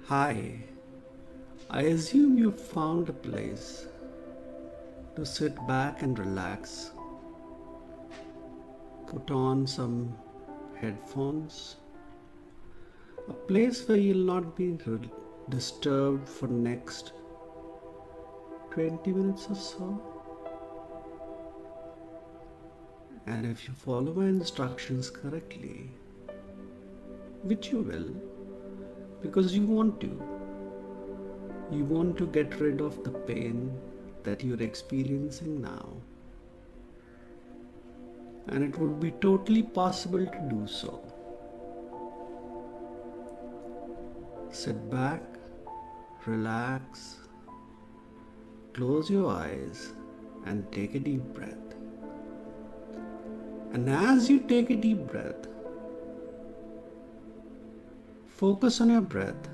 Hi, I assume you've found a place to sit back and relax. Put on some headphones, a place where you'll not be disturbed for next 20 minutes or so. And if you follow my instructions correctly, which you will, because you want to get rid of the pain that you're experiencing now. And it would be totally possible to do so. Sit back, relax, close your eyes, and take a deep breath. And as you take a deep breath, focus on your breath.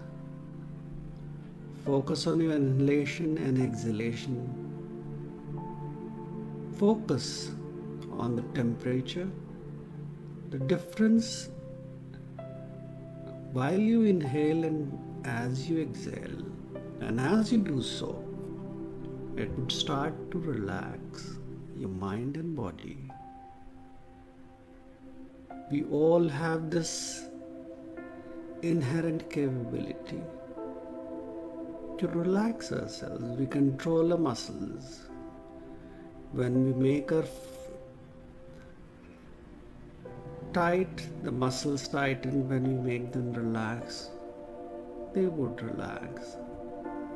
Focus on your inhalation and exhalation. Focus on the temperature, the difference while you inhale and as you exhale. And as you do so, it would start to relax your mind and body. We all have this inherent capability to relax ourselves. We control our muscles. When we make our tight, the muscles tighten. When we make them relax, they would relax,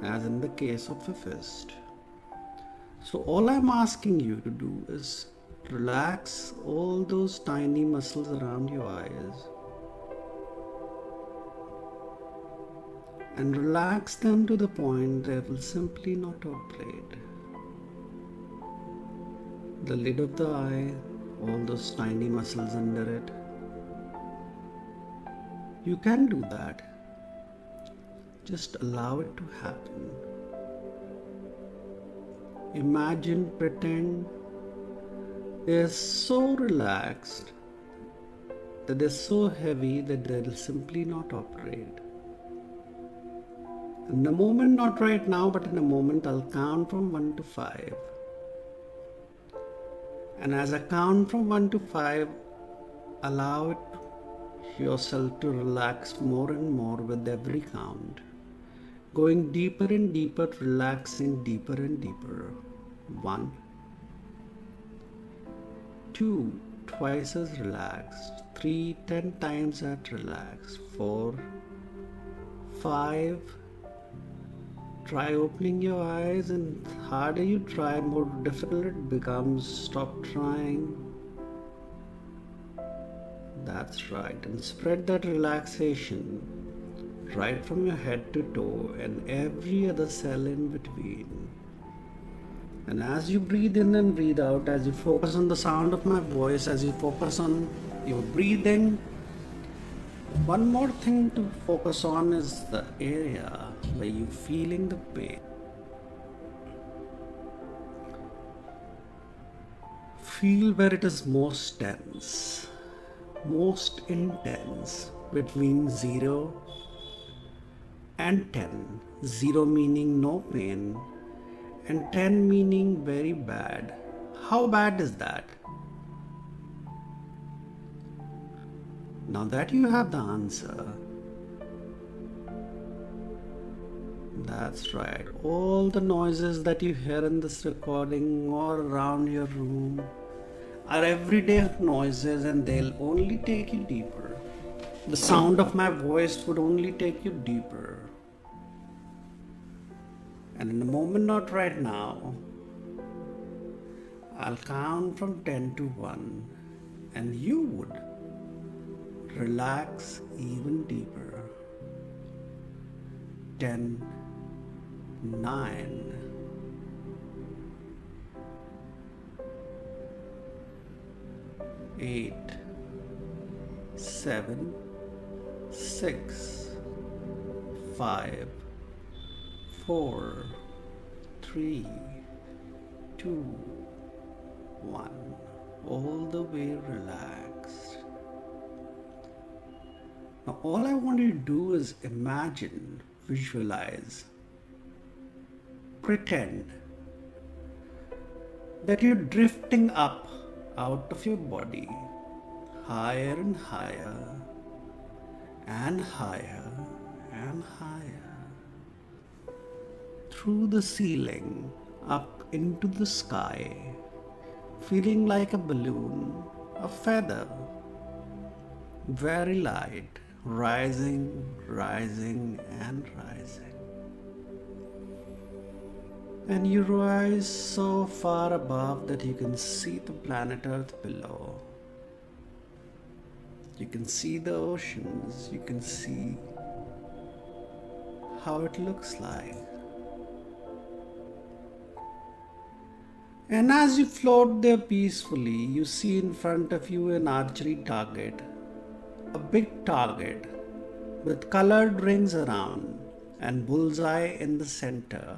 as in the case of a fist. So all I'm asking you to do is relax all those tiny muscles around your eyes and relax them to the point they will simply not operate. The lid of the eye, all those tiny muscles under it. You can do that. Just allow it to happen. Imagine, pretend they're so relaxed that they're so heavy that they'll simply not operate. In a moment, not right now, but in a moment, I'll count from 1 to 5. And as I count from 1 to 5, allow yourself to relax more and more with every count. Going deeper and deeper, relaxing deeper and deeper. 1, 2, twice as relaxed. 3, 10 times that relaxed. 4, 5, try opening your eyes, and the harder you try, more difficult it becomes. Stop trying. That's right. And spread that relaxation right from your head to toe and every other cell in between. And as you breathe in and breathe out, as you focus on the sound of my voice, as you focus on your breathing, one more thing to focus on is the area where you're feeling the pain. Feel where it is most tense, most intense, between 0 and 10. 0 meaning no pain, and 10 meaning very bad. How bad is that? Now that you have the answer, that's right. All the noises that you hear in this recording or around your room are everyday noises, and they'll only take you deeper. The sound of my voice would only take you deeper. And in a moment, not right now, I'll count from 10 to 1, and you would relax even deeper. 10, 9, 8, 7, 6, 5, 4, 3, 2, 1. All the way relaxed. Now all I want you to do is imagine visualize, pretend that you're drifting up out of your body, higher and higher, and higher and higher, through the ceiling, up into the sky, feeling like a balloon, a feather, very light, rising, rising, and rising. And you rise so far above that you can see the planet Earth below. You can see the oceans, you can see how it looks like. And as you float there peacefully, you see in front of you an archery target, a big target with colored rings around and bullseye in the center.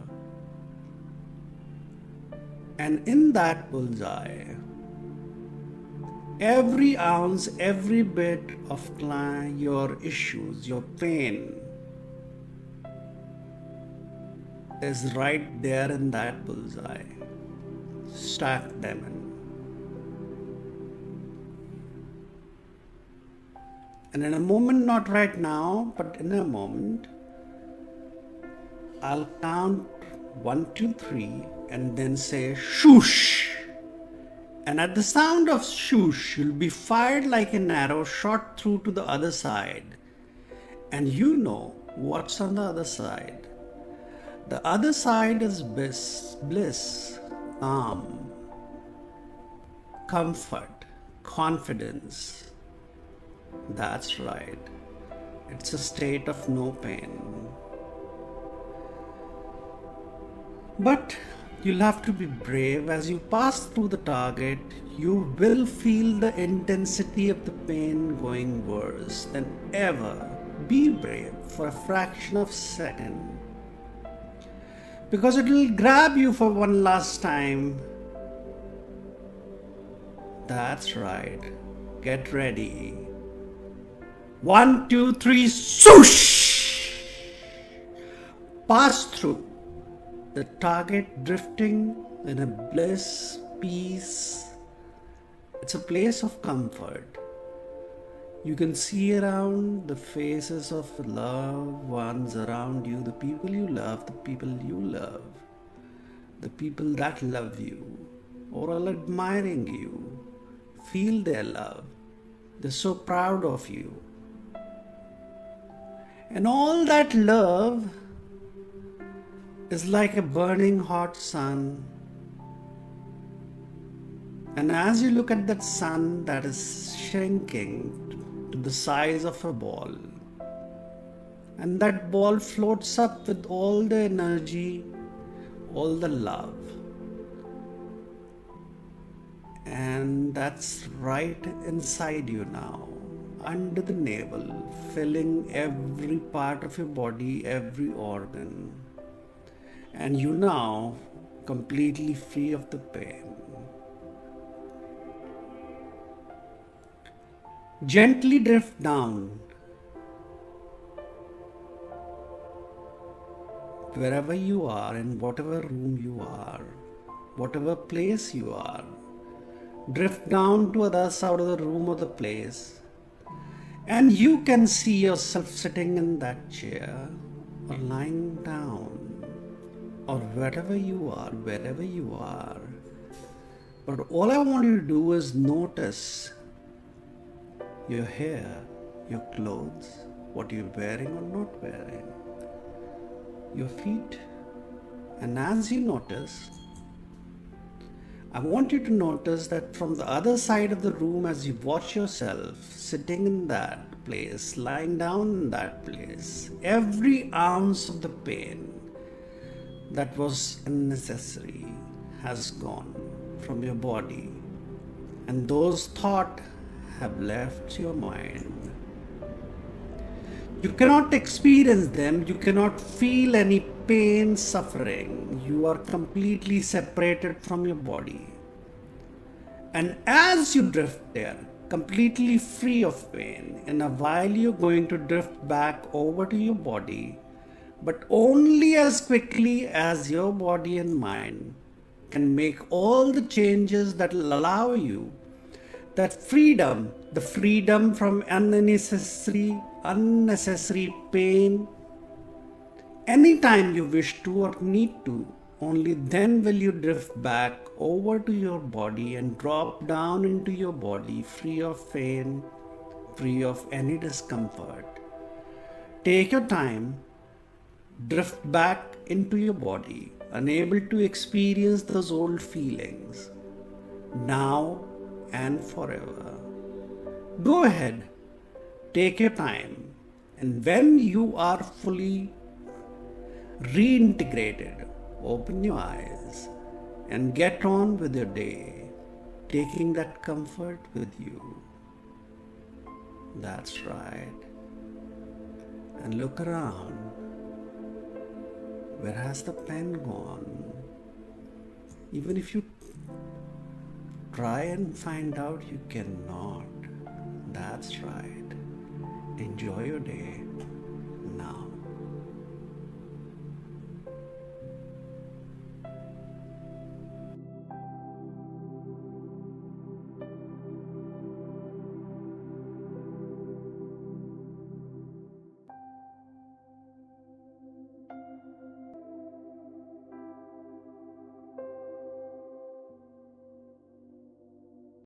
And in that bullseye, every ounce, every bit of your issues, your pain is right there in that bullseye. Stack them in. And in a moment, not right now, but in a moment, I'll count 1, 2, 3 and then say shoosh. And at the sound of shoosh, you'll be fired like an arrow shot through to the other side. And you know what's on the other side. The other side is bliss, calm, comfort, confidence. That's right. It's a state of no pain. But you'll have to be brave. As you pass through the target, you will feel the intensity of the pain going worse than ever. Be brave for a fraction of a second, because it will grab you for one last time. That's right. Get ready. 1, 2, 3, swoosh! Pass through. The target drifting in a bliss, peace. It's a place of comfort. You can see around the faces of loved ones around you, the people you love, the people you love, the people that love you or are admiring you. Feel their love. They're so proud of you. And all that love is like a burning hot sun. And as you look at that sun that is shrinking to the size of a ball, and that ball floats up with all the energy, all the love, and that's right inside you now, under the navel, filling every part of your body, every organ. And you now completely free of the pain. Gently drift down. Wherever you are, in whatever room you are, whatever place you are, drift down to the other side of the room or the place, and you can see yourself sitting in that chair or lying down, or wherever you are. But all I want you to do is notice your hair, your clothes, what you're wearing or not wearing, your feet. And as you notice, I want you to notice that from the other side of the room, as you watch yourself sitting in that place, lying down in that place, every ounce of the pain that was unnecessary has gone from your body, and those thoughts have left your mind. You cannot experience them, you cannot feel any pain, suffering. You are completely separated from your body. And as you drift there, completely free of pain, in a while you're going to drift back over to your body, but only as quickly as your body and mind can make all the changes that will allow you that freedom, the freedom from unnecessary pain. Anytime you wish to or need to, only then will you drift back over to your body and drop down into your body free of pain, free of any discomfort. Take your time, drift back into your body, unable to experience those old feelings, now and forever. Go ahead, take your time, and when you are fully reintegrated, open your eyes and get on with your day, taking that comfort with you. That's right. And look around. Where has the pen gone? Even if you try and find out, you cannot. That's right. Enjoy your day now.